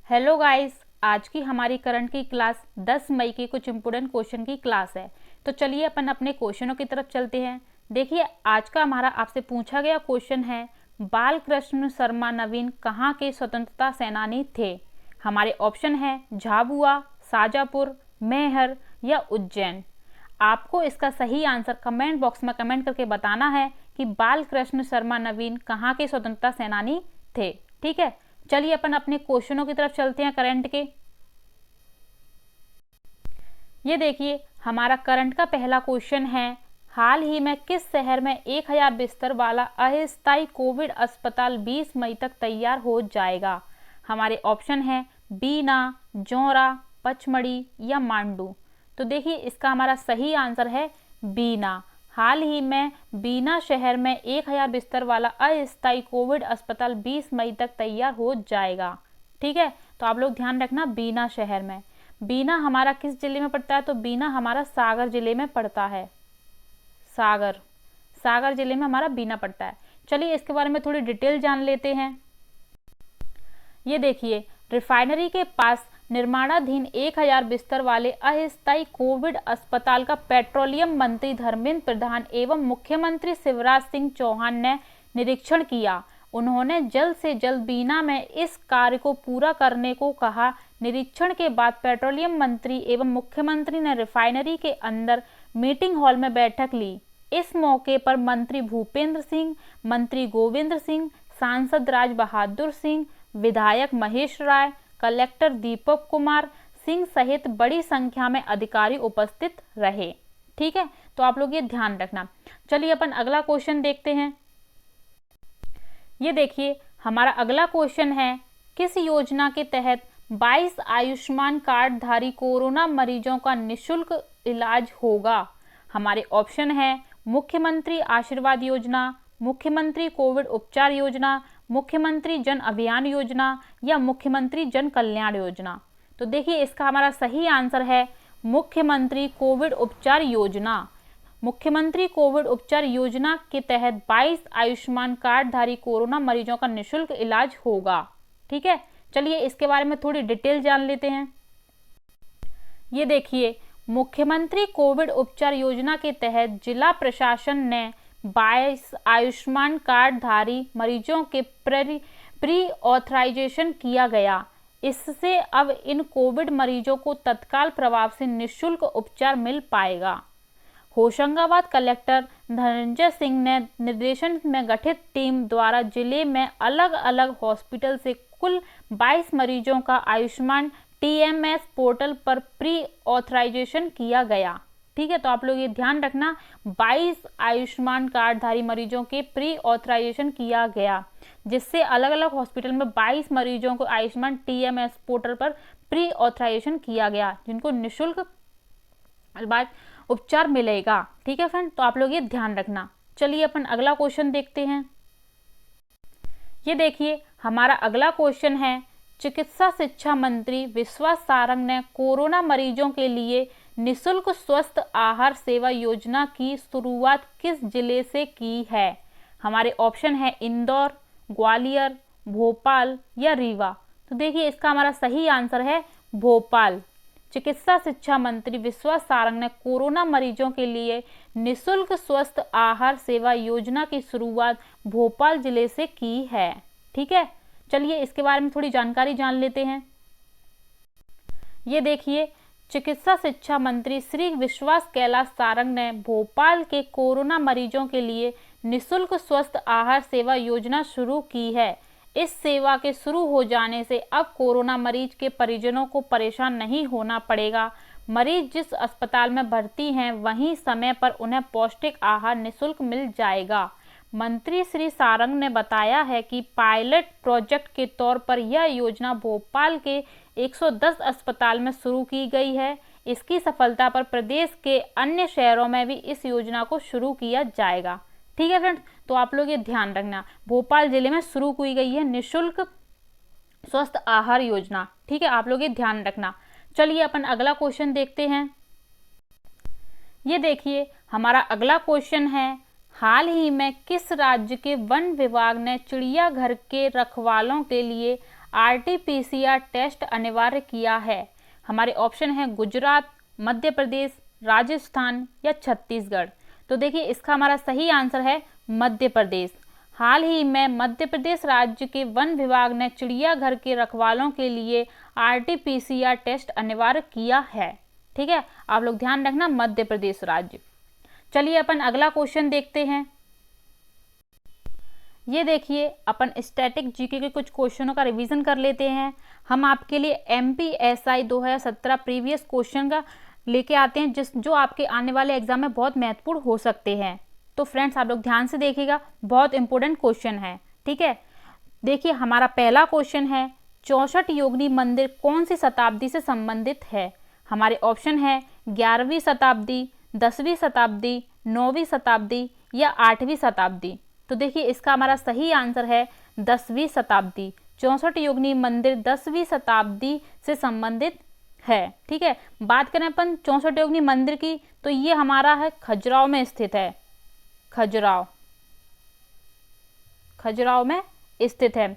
Hello guys, आज की हमारी करंट की क्लास 10 मई की कुछ इम्पोर्टेंट क्वेश्चन की क्लास है। तो चलिए अपन अपने क्वेश्चनों की तरफ चलते हैं। देखिए, आज का हमारा आपसे पूछा गया क्वेश्चन है, बाल कृष्ण शर्मा नवीन कहाँ के स्वतंत्रता सेनानी थे। हमारे ऑप्शन है झाबुआ, शाजापुर, मैहर या उज्जैन। आपको इसका सही आंसर कमेंट बॉक्स में कमेंट करके बताना है कि बाल कृष्ण शर्मा नवीन कहाँ के स्वतंत्रता सेनानी थे। ठीक है, चलिए अपन अपने क्वेश्चनों की तरफ चलते हैं करंट के। ये देखिए, हमारा करंट का पहला क्वेश्चन है, हाल ही में किस शहर में 1000 बिस्तर वाला अस्थायी कोविड अस्पताल 20 मई तक तैयार हो जाएगा। हमारे ऑप्शन है बीना, जौरा, पचमढ़ी या मांडू। तो देखिए, इसका हमारा सही आंसर है बीना। हाल ही में बीना शहर में 1000 बिस्तर वाला अस्थायी कोविड अस्पताल 20 मई तक तैयार हो जाएगा। ठीक है, तो आप लोग ध्यान रखना, बीना शहर में। बीना हमारा किस जिले में पड़ता है? तो बीना हमारा सागर जिले में पड़ता है। सागर जिले में हमारा बीना पड़ता है। चलिए इसके बारे में थोड़ी डिटेल जान लेते हैं। ये देखिए, रिफाइनरी के पास निर्माणाधीन 1000 बिस्तर वाले अस्थायी कोविड अस्पताल का पेट्रोलियम मंत्री धर्मेंद्र प्रधान एवं मुख्यमंत्री शिवराज सिंह चौहान ने निरीक्षण किया। उन्होंने जल्द से जल्द बीना में इस कार्य को पूरा करने को कहा। निरीक्षण के बाद पेट्रोलियम मंत्री एवं मुख्यमंत्री ने रिफाइनरी के अंदर मीटिंग हॉल में बैठक ली। इस मौके पर मंत्री भूपेंद्र सिंह, मंत्री गोविंद सिंह, सांसद राज बहादुर सिंह, विधायक महेश राय, कलेक्टर दीपक कुमार सिंह सहित बड़ी संख्या में अधिकारी उपस्थित रहे। ठीक है, तो आप लोग ये ध्यान रखना। चलिए अपन अगला क्वेश्चन देखते हैं। ये देखिए, हमारा अगला क्वेश्चन है, किस योजना के तहत 22 आयुष्मान कार्ड धारी कोरोना मरीजों का निःशुल्क इलाज होगा। हमारे ऑप्शन है मुख्यमंत्री आशीर्वाद योजना, मुख्यमंत्री कोविड उपचार योजना, मुख्यमंत्री जन अभियान योजना या मुख्यमंत्री जन कल्याण योजना। तो देखिए, इसका हमारा सही आंसर है मुख्यमंत्री कोविड उपचार योजना। मुख्यमंत्री कोविड उपचार योजना के तहत 22 आयुष्मान कार्ड धारी कोरोना मरीजों का निःशुल्क इलाज होगा। ठीक है, चलिए इसके बारे में थोड़ी डिटेल जान लेते हैं। ये देखिए, मुख्यमंत्री कोविड उपचार योजना के तहत जिला प्रशासन ने 22 आयुष्मान कार्ड धारी मरीजों के प्री ऑथराइजेशन किया गया। इससे अब इन कोविड मरीजों को तत्काल प्रभाव से निःशुल्क उपचार मिल पाएगा। होशंगाबाद कलेक्टर धनंजय सिंह ने निर्देशन में गठित टीम द्वारा जिले में अलग अलग हॉस्पिटल से कुल 22 मरीजों का आयुष्मान TMS पोर्टल पर प्री ऑथराइजेशन किया गया। ठीक है, तो आप लोग ये ध्यान रखना, 22 आयुष्मान कार्ड धारी मरीजों के प्री ऑथराइजेशन किया गया, जिससे अलग अलग हॉस्पिटल में 22 मरीजों को आयुष्मान TMS पोर्टल पर प्री ऑथराइजेशन किया गया, जिनको निःशुल्क उपचार मिलेगा। ठीक है फ्रेंड, तो आप लोग ये ध्यान रखना। चलिए अपन अगला क्वेश्चन देखते हैं। ये देखिए, हमारा अगला क्वेश्चन है, चिकित्सा शिक्षा मंत्री विश्वास सारंग ने कोरोना मरीजों के लिए निःशुल्क स्वस्थ आहार सेवा योजना की शुरुआत किस जिले से की है। हमारे ऑप्शन है इंदौर, ग्वालियर, भोपाल या रीवा। तो देखिए, इसका हमारा सही आंसर है भोपाल। चिकित्सा शिक्षा मंत्री विश्वास सारंग ने कोरोना मरीजों के लिए निःशुल्क स्वस्थ आहार सेवा योजना की शुरुआत भोपाल जिले से की है। ठीक है, चलिए इसके बारे में थोड़ी जानकारी जान लेते हैं। ये देखिए, चिकित्सा शिक्षा मंत्री श्री विश्वास कैलाश सारंग ने भोपाल के कोरोना मरीजों के लिए निःशुल्क स्वस्थ आहार सेवा योजना शुरू की है। इस सेवा के शुरू हो जाने से अब कोरोना मरीज के परिजनों को परेशान नहीं होना पड़ेगा। मरीज जिस अस्पताल में भर्ती हैं, वहीं समय पर उन्हें पौष्टिक आहार निःशुल्क मिल जाएगा। मंत्री श्री सारंग ने बताया है कि पायलट प्रोजेक्ट के तौर पर यह योजना भोपाल के 110 अस्पताल में शुरू की गई है। इसकी सफलता पर प्रदेश के अन्य शहरों में भी इस योजना को शुरू किया जाएगा। ठीक है फ्रेंड्स, तो आप लोग ये ध्यान रखना, भोपाल जिले में शुरू की गई है निःशुल्क स्वस्थ आहार योजना। ठीक है, आप लोग ये ध्यान रखना। चलिए अपन अगला क्वेश्चन देखते हैं। ये देखिए, हमारा अगला क्वेश्चन है, हाल ही में किस राज्य के वन विभाग ने चिड़ियाघर के रखवालों के लिए RT-PCR टेस्ट अनिवार्य किया है? हमारे ऑप्शन है गुजरात, मध्य प्रदेश, राजस्थान या छत्तीसगढ़। तो देखिए इसका हमारा सही आंसर है मध्य प्रदेश। हाल ही में मध्य प्रदेश राज्य के वन विभाग ने चिड़ियाघर के रखवालों के लिए RT-PCR टेस्ट अनिवार्य किया है। ठीक है, आप लोग ध्यान रखना, मध्य प्रदेश राज्य। चलिए अपन अगला क्वेश्चन देखते हैं। ये देखिए अपन स्टैटिक जीके के कुछ क्वेश्चनों का रिवीजन कर लेते हैं। हम आपके लिए MPSI 2017 प्रीवियस क्वेश्चन का लेके आते हैं जो आपके आने वाले एग्जाम में बहुत महत्वपूर्ण हो सकते हैं। तो फ्रेंड्स आप लोग ध्यान से देखिएगा, बहुत इंपॉर्टेंट क्वेश्चन है। ठीक है, देखिए हमारा पहला क्वेश्चन है 64 योगिनी मंदिर कौन सी शताब्दी से संबंधित है? हमारे ऑप्शन है 11वीं शताब्दी, 10वीं शताब्दी, 9वीं शताब्दी या 8वीं शताब्दी। तो देखिए इसका हमारा सही आंसर है 10वीं शताब्दी। 64 योगिनी मंदिर 10वीं शताब्दी से संबंधित है। ठीक है, बात करें अपन 64 योगिनी मंदिर की, तो ये हमारा है खजुराहो में स्थित है। खजुराहो में स्थित है।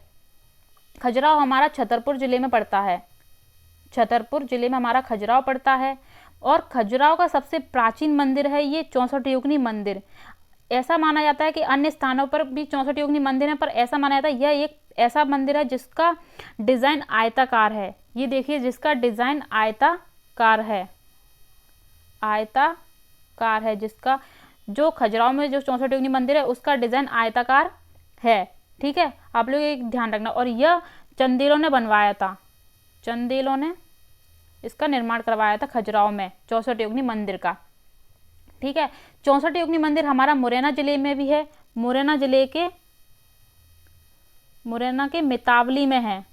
खजुराहो हमारा छतरपुर जिले में पड़ता है। छतरपुर जिले में हमारा खजुराहो पड़ता है और खजुराहो का सबसे प्राचीन मंदिर है ये 64 योगिनी मंदिर। ऐसा माना जाता है कि अन्य स्थानों पर भी 64 योगिनी मंदिर है, पर ऐसा माना जाता है यह एक ऐसा मंदिर है जिसका डिजाइन आयताकार है। ये देखिए जिसका डिजाइन आयताकार है, जिसका जो खजुराहो में जो 64 योगिनी मंदिर है उसका डिजाइन आयताकार है। ठीक है, आप लोग एक ध्यान रखना। और यह चंदेलों ने बनवाया था, चंदेलों ने इसका निर्माण करवाया था खजुराहो में 64 योगिनी मंदिर का। ठीक है, 64 योगिनी मंदिर हमारा मुरैना जिले में भी है। मुरैना के मितावली में है।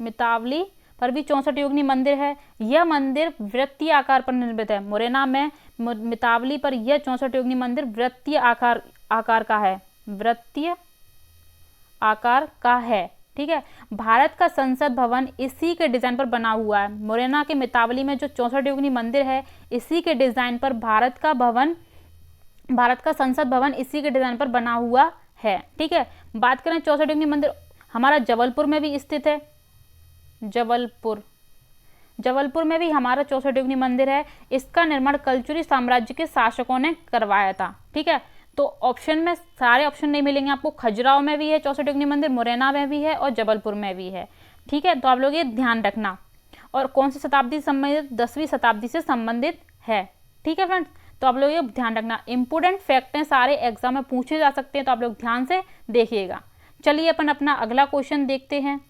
मितावली पर भी 64 योगिनी मंदिर है। यह मंदिर वृत्तीय आकार पर निर्मित है। मुरैना में मितावली पर यह 64 योगिनी मंदिर वृत्तीय आकार का है। वृत्तीय आकार का है। ठीक है, भारत का संसद भवन इसी के डिजाइन पर बना हुआ है। मुरैना के मितावली में जो 64 योगिनी मंदिर है इसी के डिजाइन पर भारत का संसद भवन इसी के डिजाइन पर बना हुआ है। ठीक है, बात करें 64 योगिनी मंदिर हमारा जबलपुर में भी स्थित है। जबलपुर में भी हमारा 64 योगिनी मंदिर है। इसका निर्माण कलचुरी साम्राज्य के शासकों ने करवाया था। ठीक है, तो ऑप्शन में सारे ऑप्शन नहीं मिलेंगे आपको। खजुराहो में भी है 64 योगिनी मंदिर, मुरैना में भी है और जबलपुर में भी है। ठीक है, तो आप लोग ये ध्यान रखना। और कौन सी शताब्दी से संबंधित? 10वीं शताब्दी से संबंधित है। ठीक है फ्रेंड्स, तो आप लोग ये ध्यान रखना। इंपोर्टेंट फैक्ट हैं, सारे एग्जाम में पूछे जा सकते हैं, तो आप लोग ध्यान से देखिएगा। चलिए अपन अपना अगला क्वेश्चन देखते हैं।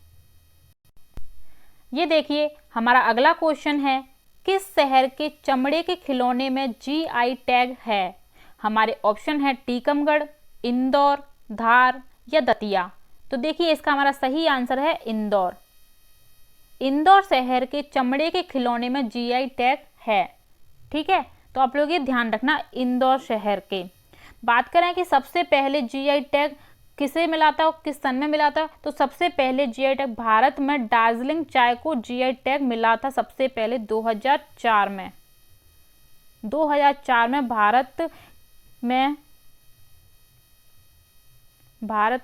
ये देखिए हमारा अगला क्वेश्चन है किस शहर के चमड़े के खिलौने में GI टैग है? हमारे ऑप्शन है टीकमगढ़, इंदौर, धार या दतिया। तो देखिए इसका हमारा सही आंसर है इंदौर। इंदौर शहर के चमड़े के खिलौने में GI टैग है। ठीक है, तो आप लोग ये ध्यान रखना इंदौर शहर के। बात करें कि सबसे पहले GI टैग किसे मिला था और किस सन में मिला था, तो सबसे पहले GI टैग भारत में दार्जिलिंग चाय को GI टैग मिला था सबसे पहले 2004 में। 2004 में भारत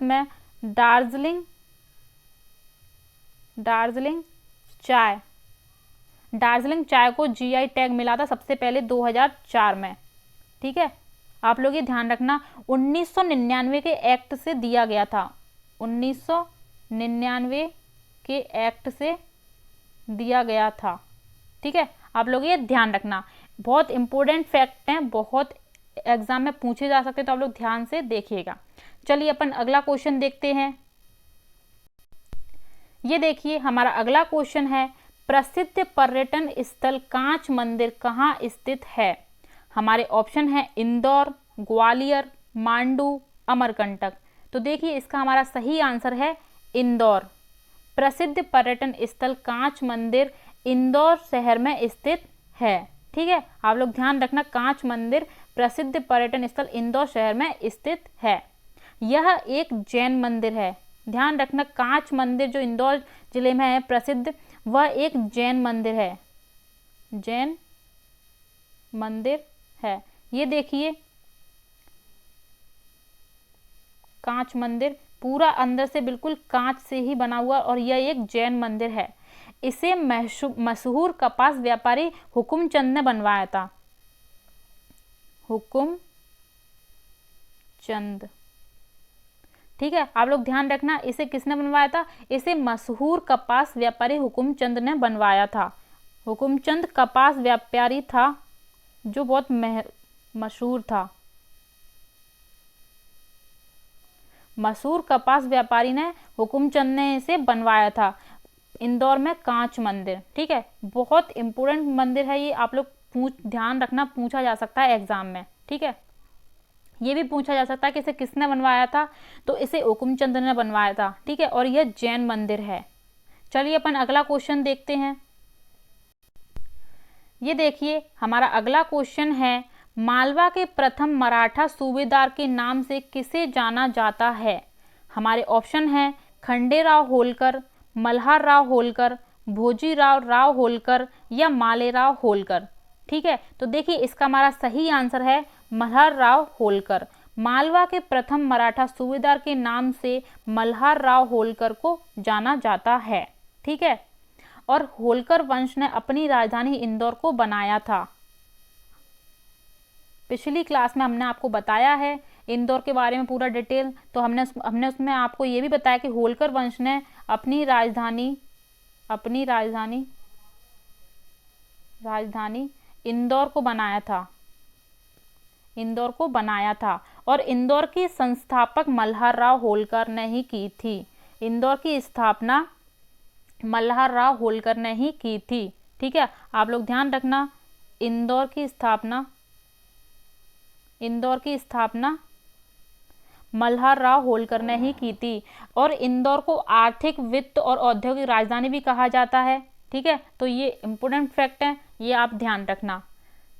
में दार्जिलिंग चाय को GI टैग मिला था सबसे पहले 2004 में। ठीक है, आप लोग ये ध्यान रखना। 1999 के एक्ट से दिया गया था। 1999 के एक्ट से दिया गया था। ठीक है, आप लोग ये ध्यान रखना। बहुत इंपॉर्टेंट फैक्ट हैं, बहुत एग्जाम में पूछे जा सकते हैं, तो आप लोग ध्यान से देखिएगा। चलिए अपन अगला क्वेश्चन देखते हैं। ये देखिए हमारा अगला क्वेश्चन है प्रसिद्ध पर्यटन स्थल कांच मंदिर कहाँ स्थित है? हमारे ऑप्शन है इंदौर, ग्वालियर, मांडू, अमरकंटक। तो देखिए इसका हमारा सही आंसर है इंदौर। प्रसिद्ध पर्यटन स्थल कांच मंदिर इंदौर शहर में स्थित है। ठीक है, आप लोग ध्यान रखना, कांच मंदिर प्रसिद्ध पर्यटन स्थल इंदौर शहर में स्थित है। यह एक जैन मंदिर है। ध्यान रखना, कांच मंदिर जो इंदौर जिले में है प्रसिद्ध, वह एक जैन मंदिर है। जैन मंदिर है। ये देखिए कांच मंदिर पूरा अंदर से बिल्कुल कांच से ही बना हुआ, और यह एक जैन मंदिर है। इसे मशहूर कपास व्यापारी हुकुमचंद ने बनवाया था। हुकुमचंद, ठीक है, आप लोग ध्यान रखना, इसे किसने बनवाया था? इसे मशहूर कपास व्यापारी हुकुमचंद ने बनवाया था। हुकुमचंद कपास व्यापारी था जो बहुत मशहूर था। मशहूर कपास व्यापारी ने, हुकुमचंद ने इसे बनवाया था। इंदौर में कांच मंदिर, ठीक है, बहुत इंपोर्टेंट मंदिर है ये, आप लोग ध्यान रखना, पूछा जा सकता है एग्जाम में, ठीक है। ये भी पूछा जा सकता है कि इसे किसने बनवाया था, तो इसे हुकुमचंद ने बनवाया था, ठीक है, और यह जैन मंदिर है। चलिए अपन अगला क्वेश्चन देखते हैं। ये देखिए हमारा अगला क्वेश्चन है, मालवा के प्रथम मराठा सूबेदार के नाम से किसे जाना जाता है? हमारे ऑप्शन हैं खंडेराव होलकर, मल्हारराव होलकर, भोजीराव राव होलकर या मालेराव होलकर, ठीक है। तो देखिए इसका हमारा सही आंसर है मल्हारराव होलकर। मालवा के प्रथम मराठा सूबेदार के नाम से मल्हारराव होलकर को जाना जाता है, ठीक है। और होलकर वंश ने अपनी राजधानी इंदौर को बनाया था। पिछली क्लास में हमने आपको बताया है इंदौर के बारे में पूरा डिटेल, तो हमने उसमें आपको ये भी बताया कि होलकर वंश ने अपनी राजधानी इंदौर को बनाया था, और इंदौर की संस्थापक मल्हारराव होलकर ने ही की थी। इंदौर की स्थापना मल्हारराव होलकर ने ही की थी, ठीक है, आप लोग ध्यान रखना, इंदौर की स्थापना मल्हारराव होलकर ने ही की थी। और इंदौर को आर्थिक, वित्त और औद्योगिक राजधानी भी कहा जाता है, ठीक है। तो ये इंपोर्टेंट फैक्ट है, ये आप ध्यान रखना,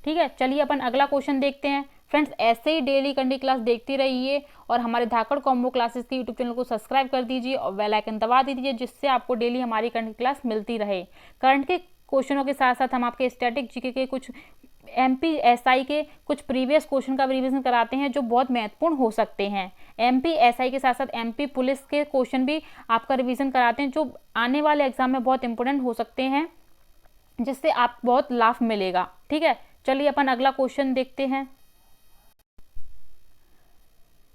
ठीक है। चलिए अपन अगला क्वेश्चन देखते हैं। फ्रेंड्स ऐसे ही डेली कंडी क्लास देखती रहिए, और हमारे धाकड़ कॉम्बो क्लासेस के यूट्यूब चैनल को सब्सक्राइब कर दीजिए और बेल आइकन दबा दीजिए, जिससे आपको डेली हमारी कंडी क्लास मिलती रहे। करंट के क्वेश्चनों के साथ साथ हम आपके स्टैटिक जीके के कुछ MPSI के कुछ प्रीवियस क्वेश्चन का रिवीजन कराते हैं, जो बहुत महत्वपूर्ण हो सकते हैं। MPSI के साथ साथ MP पुलिस के क्वेश्चन भी आपका रिवीजन कराते हैं, जो आने वाले एग्जाम में बहुत इंपॉर्टेंट हो सकते हैं, जिससे आप बहुत लाभ मिलेगा, ठीक है। चलिए अपन अगला क्वेश्चन देखते हैं।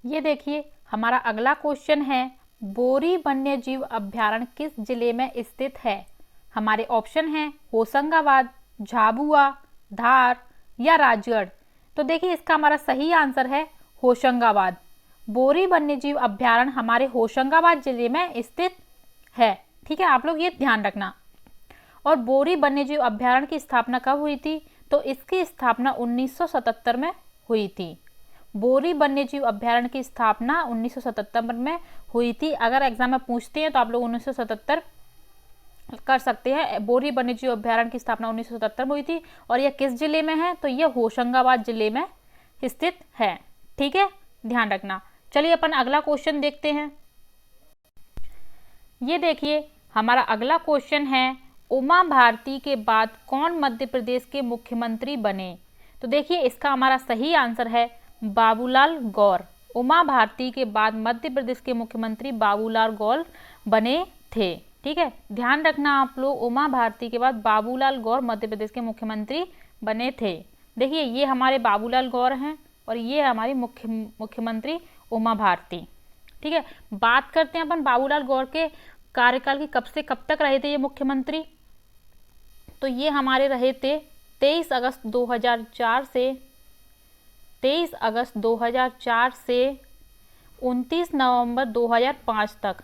ये देखिए हमारा अगला क्वेश्चन है, बोरी वन्यजीव अभ्यारण्य किस जिले में स्थित है? हमारे ऑप्शन हैं होशंगाबाद, झाबुआ, धार या राजगढ़। तो देखिए इसका हमारा सही आंसर है होशंगाबाद। बोरी वन्यजीव अभ्यारण्य हमारे होशंगाबाद जिले में स्थित है, ठीक है, आप लोग ये ध्यान रखना। और बोरी वन्यजीव अभ्यारण्य की स्थापना कब हुई थी? तो इसकी स्थापना 1977 में हुई थी। बोरी वन्यजीव अभ्यारण्य की स्थापना 1977 में हुई थी। अगर एग्जाम में पूछते हैं तो आप लोग 1977 कर सकते हैं। बोरी वन्यजीव अभ्यारण्य की स्थापना 1977 में हुई थी, और यह किस जिले में है? तो यह होशंगाबाद जिले में स्थित है, ठीक है, ध्यान रखना। चलिए अपन अगला क्वेश्चन देखते हैं। ये देखिए हमारा अगला क्वेश्चन है, उमा भारती के बाद कौन मध्य प्रदेश के मुख्यमंत्री बने? तो देखिए इसका हमारा सही आंसर है बाबूलाल गौर। उमा भारती के बाद मध्य प्रदेश के मुख्यमंत्री बाबूलाल गौर बने थे, ठीक है, ध्यान रखना आप लोग, उमा भारती के बाद बाबूलाल गौर मध्य प्रदेश के मुख्यमंत्री बने थे। देखिए ये हमारे बाबूलाल गौर हैं, और ये हमारी मुख्यमंत्री उमा भारती, ठीक है। बात करते हैं अपन बाबूलाल गौर के कार्यकाल की, कब से कब तक रहे थे ये मुख्यमंत्री? तो ये हमारे रहे थे 23 अगस्त 2004 से 29 नवंबर 2005 तक।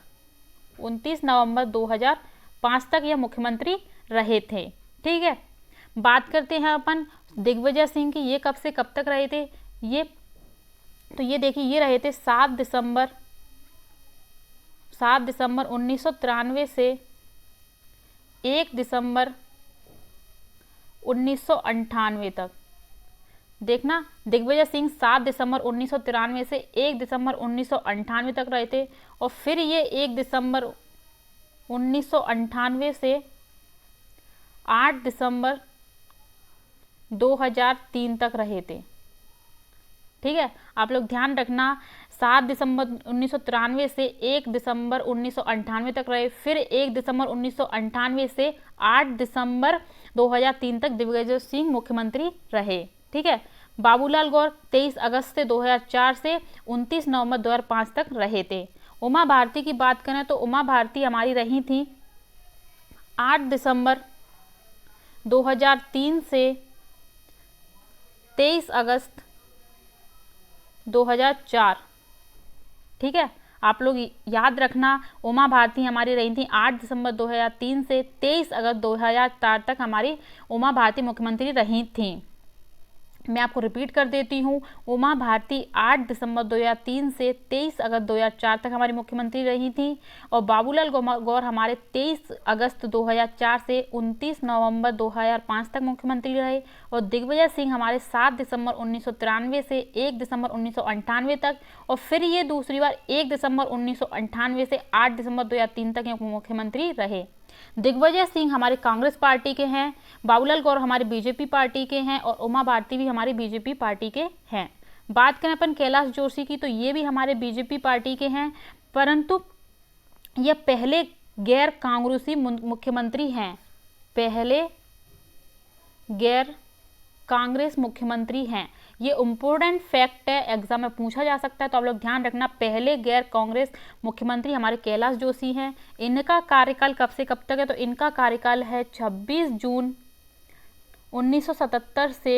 29 नवंबर 2005 तक यह मुख्यमंत्री रहे थे, ठीक है। बात करते हैं अपन दिग्विजय सिंह की, ये कब से कब तक रहे थे? तो ये देखिए ये रहे थे 7 दिसंबर 1993 से 1 दिसंबर 1998 तक। देखना दिग्विजय सिंह 7 दिसंबर 1993 से 1 दिसंबर 1998 तक रहे थे, और फिर ये 1 दिसंबर 1998 से 8 दिसंबर 2003 तक रहे थे, ठीक है। आप लोग ध्यान रखना 7 दिसंबर 1993 से 1 दिसंबर 1998 तक रहे। फिर 1 दिसंबर 1998 से 8 दिसंबर 2003 तक दिग्विजय सिंह मुख्यमंत्री रहे। ठीक है। बाबूलाल गौर 23 अगस्त से 2004 से 29 नवंबर 2005 तक रहे थे। उमा भारती की बात करें तो उमा भारती हमारी रही थी 8 दिसंबर 2003 से 23 अगस्त 2004। ठीक है, आप लोग याद रखना, उमा भारती हमारी रही थी 8 दिसंबर 2003 से 23 अगस्त 2004 तक हमारी उमा भारती मुख्यमंत्री रही थी। मैं आपको रिपीट कर देती हूँ, उमा भारती 8 दिसंबर 2003 से 23 अगस्त 2004 तक हमारी मुख्यमंत्री रही थी और बाबूलाल गौर हमारे 23 अगस्त 2004 से 29 नवंबर 2005 तक मुख्यमंत्री रहे और दिग्विजय सिंह हमारे 7 दिसंबर 1993 से 1 दिसंबर 1998 तक और फिर ये दूसरी बार 1 दिसंबर 1998 से 8 दिसंबर 2003 तक मुख्यमंत्री रहे। दिग्विजय सिंह हमारे कांग्रेस पार्टी के हैं, बाबूलाल गौर हमारे बीजेपी पार्टी के हैं और उमा भारती भी हमारी बीजेपी पार्टी के हैं। बात करें अपन कैलाश जोशी की तो ये भी हमारे बीजेपी पार्टी के हैं, परंतु ये पहले गैर कांग्रेसी मुख्यमंत्री हैं, पहले गैर कांग्रेस मुख्यमंत्री हैं। ये इम्पोर्टेंट फैक्ट है, एग्जाम में पूछा जा सकता है, तो आप लोग ध्यान रखना। पहले गैर कांग्रेस मुख्यमंत्री हमारे कैलाश जोशी हैं। इनका कार्यकाल कब से कब तक है तो इनका कार्यकाल है 26 जून 1977 से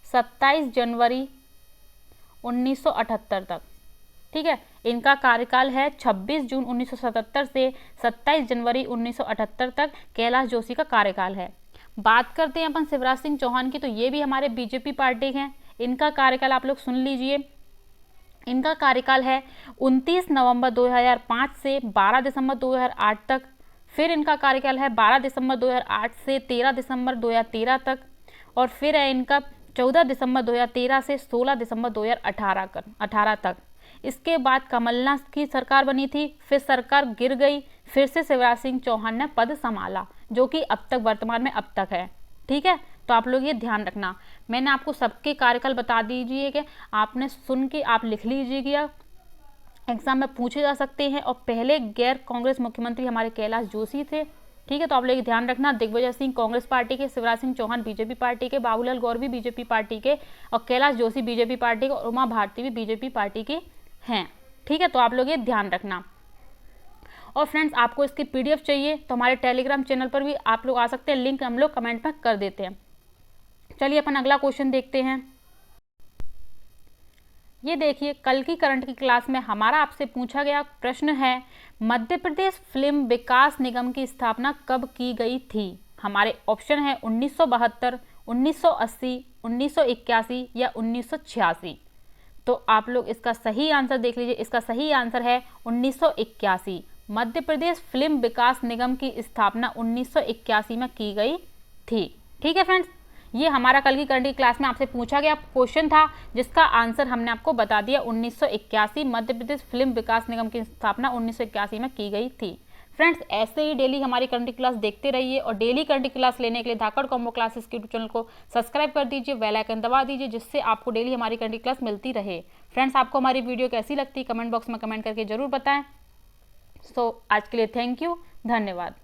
27 जनवरी 1978 तक। ठीक है, इनका कार्यकाल है 26 जून 1977 से 27 जनवरी 1978 तक कैलाश जोशी का कार्यकाल है। बात करते हैं अपन शिवराज सिंह चौहान की तो ये भी हमारे बीजेपी पार्टी हैं। इनका कार्यकाल आप लोग सुन लीजिए, इनका कार्यकाल है 29 नवंबर 2005 से 12 दिसंबर 2008 तक। फिर इनका कार्यकाल है 12 दिसंबर 2008 से 13 दिसंबर 2013 तक और फिर है इनका 14 दिसंबर 2013 से 16 दिसंबर 2018 तक। इसके बाद कमलनाथ की सरकार बनी थी, फिर सरकार गिर गई, फिर से शिवराज सिंह चौहान ने पद संभाला, जो कि अब तक वर्तमान में अब तक है। ठीक है, तो आप लोग ये ध्यान रखना। मैंने आपको सबके कार्यकाल बता दीजिए कि आपने सुन के आप लिख लीजिएगा, एग्जाम में पूछे जा सकते हैं। और पहले गैर कांग्रेस मुख्यमंत्री हमारे कैलाश जोशी थे। ठीक है, तो आप लोग ध्यान रखना, दिग्विजय सिंह कांग्रेस पार्टी के, शिवराज सिंह चौहान बीजेपी पार्टी के, बाबूलाल गौर भी बीजेपी पार्टी के और कैलाश जोशी बीजेपी पार्टी के और उमा भारती भी बीजेपी पार्टी के हैं। ठीक है, तो आप लोग ये ध्यान रखना। और फ्रेंड्स, आपको इसकी पीडीएफ चाहिए तो हमारे टेलीग्राम चैनल पर भी आप लोग आ सकते हैं, लिंक हम लोग कमेंट में कर देते हैं। चलिए अपन अगला क्वेश्चन देखते हैं। ये देखिए, कल की करंट की क्लास में हमारा आपसे पूछा गया प्रश्न है, मध्य प्रदेश फिल्म विकास निगम की स्थापना कब की गई थी? हमारे ऑप्शन है 1972, 1980, 1981 या 1986। तो आप लोग इसका सही आंसर देख लीजिए। इसका सही आंसर है 1981। मध्य प्रदेश फिल्म विकास निगम की स्थापना 1981 में की गई थी। ठीक है फ्रेंड्स, ये हमारा कल की करंट की क्लास में आपसे पूछा गया क्वेश्चन था, जिसका आंसर हमने आपको बता दिया 1981। मध्य प्रदेश फिल्म विकास निगम की स्थापना 1981 में की गई थी। फ्रेंड्स, ऐसे ही डेली हमारी करंट की क्लास देखते रहिए और डेली करंट की क्लास लेने के लिए धाकड़ कॉम्बो क्लासेस के यूट्यूब चैनल को सब्सक्राइब कर दीजिए, बेल आइकन दबा दीजिए, जिससे आपको डेली हमारी करंट की क्लास मिलती रहे। फ्रेंड्स, आपको हमारी वीडियो कैसी लगती है कमेंट बॉक्स में कमेंट करके जरूर बताएं। सो आज के लिए थैंक यू, धन्यवाद।